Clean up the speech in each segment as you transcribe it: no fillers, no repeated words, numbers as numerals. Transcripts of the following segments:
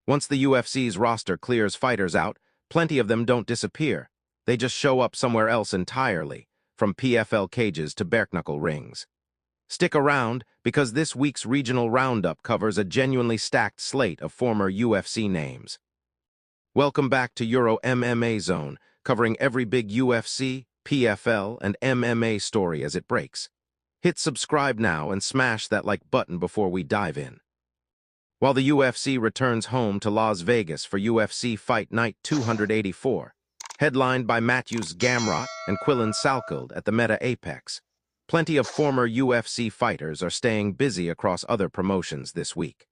Once the UFC's roster clears fighters out, plenty of them don't disappear. They just show up somewhere else entirely, from PFL cages to bare-knuckle rings. Stick around, because this week's regional roundup covers a genuinely stacked slate of former UFC names. Welcome back to Euro MMA Zone, covering every big UFC, PFL, and MMA story as it breaks. Hit subscribe now and smash that like button before we dive in. While the UFC returns home to Las Vegas for UFC Fight Night 284, headlined by Matthews Gamrot and Quillan Salkeld at the Meta Apex, plenty of former UFC fighters are staying busy across other promotions this week.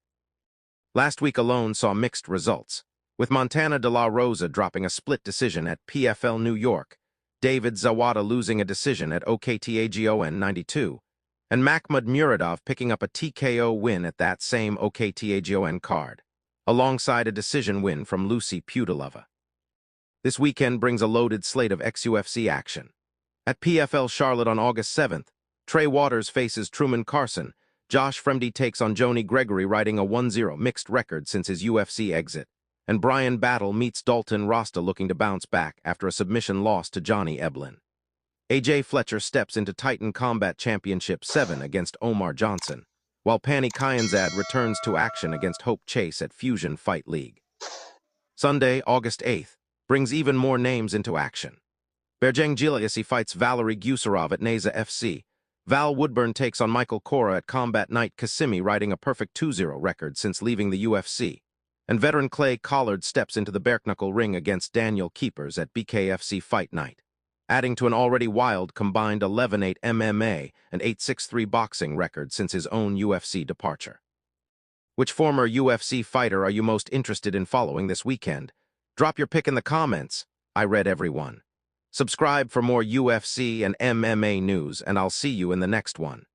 Last week alone saw mixed results, with Montana De La Rosa dropping a split decision at PFL New York, David Zawada losing a decision at OKTAGON 92, and Makhmud Muradov picking up a TKO win at that same OKTAGON card, alongside a decision win from Lucy Pudilova. This weekend brings a loaded slate of ex-UFC action. At PFL Charlotte on August 7th, Trey Waters faces Truman Carson, Josh Fremdy takes on Joni Gregory riding a 1-0 mixed record since his UFC exit, and Bryan Battle meets Dalton Rasta looking to bounce back after a submission loss to Johnny Eblin. AJ Fletcher steps into Titan Combat Championship 7 against Omar Johnson, while Pani Kyanzad returns to action against Hope Chase at Fusion Fight League. Sunday, August 8th, brings even more names into action. Berjang Gilaisi fights Valerie Gusarov at Neza FC. Val Woodburn takes on Michael Cora at Combat Night Kissimmee, riding a perfect 2-0 record since leaving the UFC. And veteran Clay Collard steps into the bare-knuckle ring against Daniel Keepers at BKFC Fight Night, adding to an already wild combined 11-8 MMA and 8-6-3 boxing record since his own UFC departure. Which former UFC fighter are you most interested in following this weekend? Drop your pick in the comments. I read every one. Subscribe for more UFC and MMA news, and I'll see you in the next one.